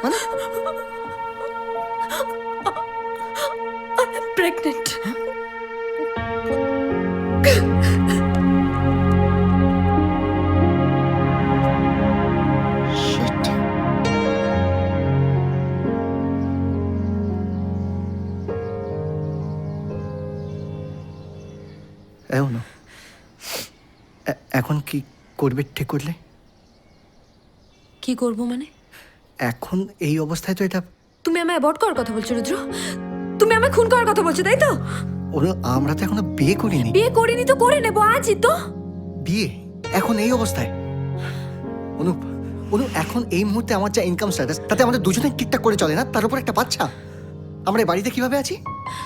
মানে I'm pregnant. shit. এমন এখন কি করবে ঠিক করলে? কি করব মানে? এখন এই অবস্থায় তো এটা তুমি আমায় অ্যাবর্ট করার কথা বলছো রুদ্র? তুমি আমায় খুন করার কথা বলছো, তাই তো? আমরা তো এখনো বিয়ে করিনি। বিয়ে করিনি তো করে নেবো আজই তো। বিয়ে এখন এই অবস্থায়? অনুপ অনুপ এখন এই মুহূর্তে আমার যা ইনকাম স্ট্যাটাস তাতে আমাদের দুজনে ঠিকঠাক করে চলে না, তার উপর একটা বাচ্চা। আমরা এই বাড়িতে কিভাবে আছি?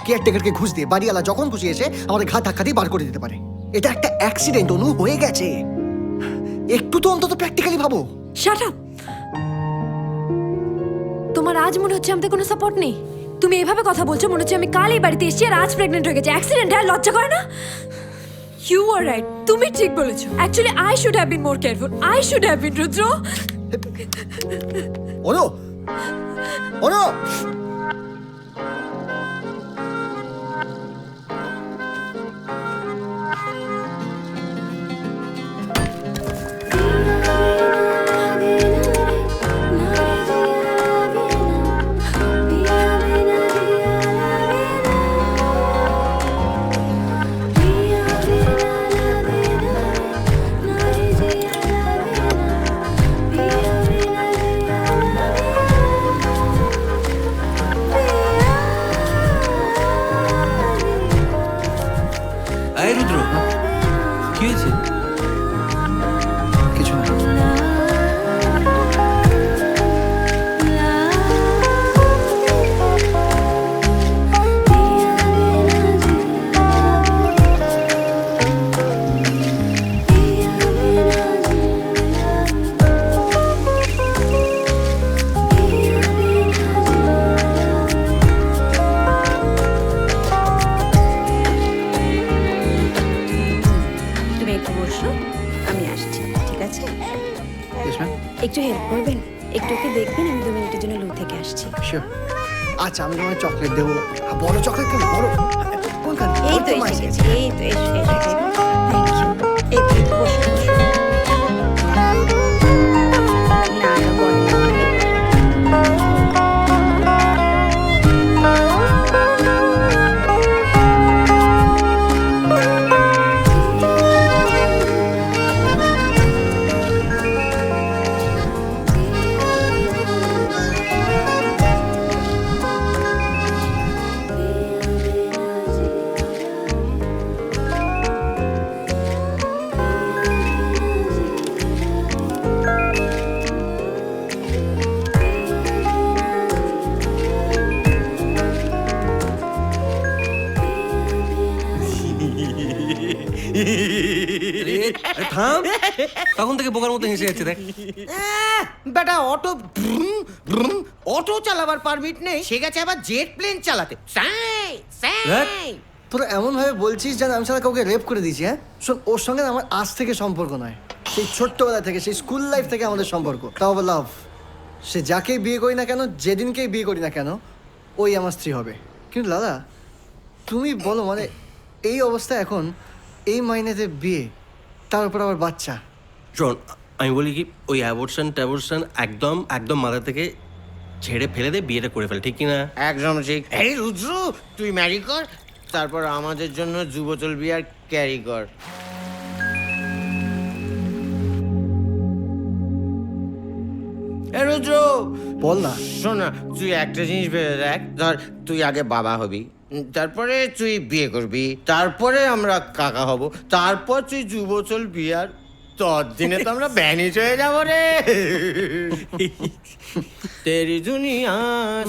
কেয়ারটেকারকে ঘুষ দিয়ে বাড়িওয়ালা যখন খুশি এসে আমাদের ঘা ধাক্কা দিয়ে বার করে দিতে পারে। এটা একটা অ্যাক্সিডেন্ট, অনু, হয়ে গেছে। একটু তো অন্তত প্র্যাকটিক্যালি ভাবো। Shut up. তোমার আজ মনে হচ্ছে আমাদের কোনো সাপোর্ট নেই। তুমি এভাবে কথা বলছো মনে হচ্ছে আমি কাল এই বাড়িতে এসেছি আর আজ প্রেগনেন্ট হয়ে গেছি। অ্যাক্সিডেন্ট আর লজ্জা করে না? ইউ আর রাইট, তুমি ঠিক বলেছো। Actually I should have been more careful. I should have been Rudra. Anu Anu এই রুদ্র, কি হয়েছে? কিছু না। তুমি একটু বসো, আমি আসছি, ঠিক আছে? Yes, ma'am. একটু হেল্প করবেন? একটু ওকে দেখবেন, আমি 2 মিনিটের জন্য লু থেকে আসছি। Sure. আচ্ছা, আমি তোমায় চকলেট দেবো। বড় চকলেট কেন? বড় কোনখানে? এই তো ওই এসে মাঝে। গেছি, এই তো এসো এসো। Thank you. এই তো এই তো, বসো বসো। না না, বলো। আরে থাম, তখন থেকে বোকার মতো হেসে যাচ্ছে দেখ। বেটা অটো চালাবার পারমিট নেই, সে গেছে আবার জেট প্লেন চালাতে। স্যাই, স্যাই। ধ্যাৎ। তোরা এমন ভাবে বলছিস যেন আমি সারা কাউকে রেপ করে দিয়েছি। হ্যাঁ শোন, ওর সঙ্গে না আমার আজ থেকে সম্পর্ক নয়, সেই ছোট্টবেলা থেকে, সেই স্কুল লাইফ থেকে আমাদের সম্পর্ক। তাও আবার লাভ। সে যাকেই বিয়ে করি না কেন, যেদিনকেই বিয়ে করি না কেন, ওই আমার স্ত্রী হবে। কিন্তু দাদা তুমি বলো, মানে এই অবস্থা এখন, এই মাইনেতে বিয়ে, তার উপর আবার বাচ্চা। শোন, আমি বলি কি, ওই অ্যাবর্শন ট্যাবর্শন একদম একদম মাথা থেকে ছেড়ে ফেলে দে, বিয়েটা করে ফেল, ঠিক কি না? একদম ঠিক। এই রুদ্র, তুই ম্যারি কর, তারপর আমাদের জন্য যুবচল বিয়ার ক্যারি কর। এই রুদ্র, বল না। শোন না, তুই একটা জিনিস ভেবে দেখ। ধর তুই আগে বাবা হবি, তারপরে তুই বিয়ে করবি, তারপরে আমরা কাকা হব, তারপর তুই যুবচল বিয়ার, তোর দিনে তো আমরা ব্যানিশ হয়ে যাবো রে। তেরি দুনিয়া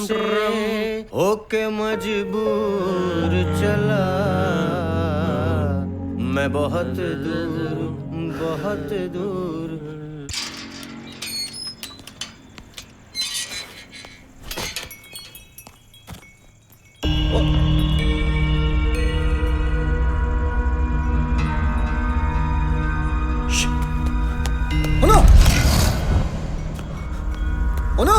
সে হোকে মজবুর চলা, मैं बहुत दूर, बहुत दूर। অনু অনু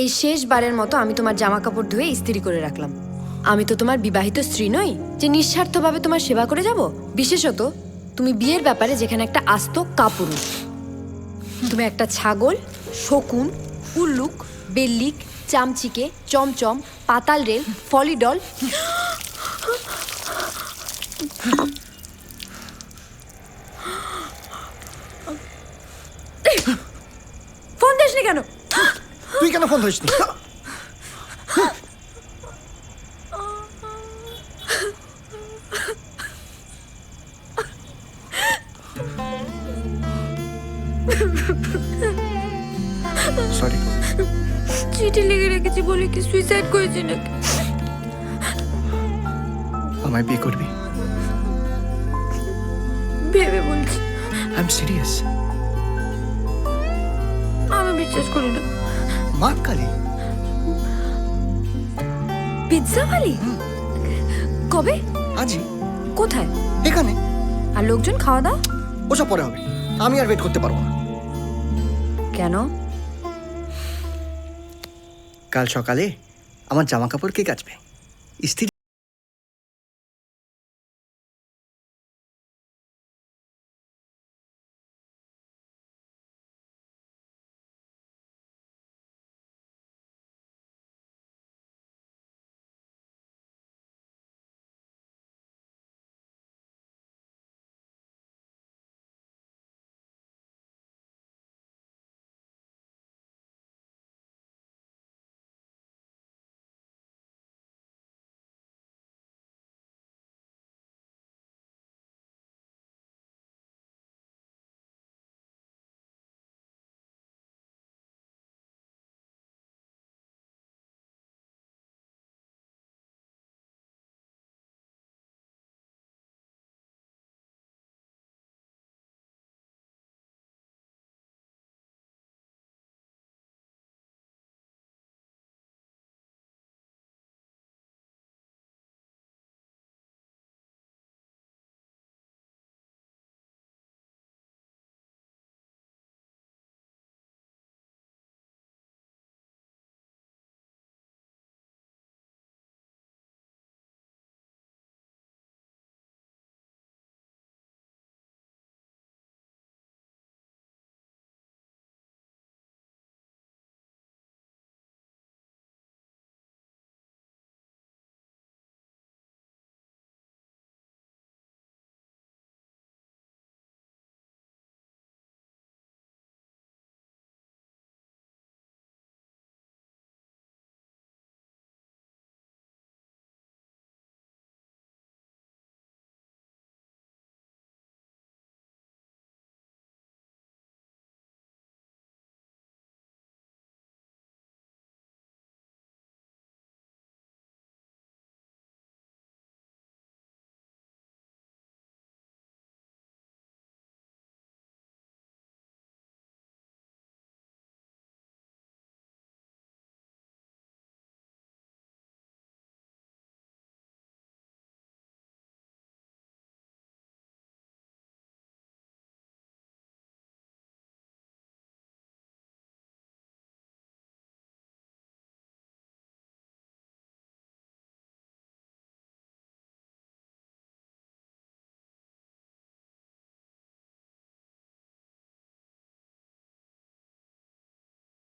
এই শেষবারের মতো আমি তোমার জামা কাপড় ধুয়ে ইস্ত্রি করে রাখলাম। আমি তো তোমার বিবাহিত স্ত্রী নই যে নিঃস্বার্থভাবে তোমার সেবা করে যাব। বিশেষত তুমি বিয়ের ব্যাপারে যেখানে একটা আস্ত কাপুরুষ। তুমি একটা ছাগল, শকুন, উল্লুক, বেল্লিক, চামচিকে, চমচম, পাতাল রেল, ফলিডল। ফোন দিসনি কেন? তুই কেন ফোন ধরিসনি? সরি। চিঠি লিখে রেখেছি বলে কি সুইসাইড করেছি নাকি? আমায় বিয়ে করবি? ভেবে বলছি। I am serious. আমি বিশ্বাস করি না। মা কালী। পিৎজা ওয়ালি? কবে? আজই। কোথায়? এখানে। আর লোকজন খাওয়া দাওয়া? ওসব পরে হবে, আমি আর ওয়েট করতে পারবো না। কেন? কাল সকালে আমার জামা কাপড় কে কাচবে? ইস্ত্রি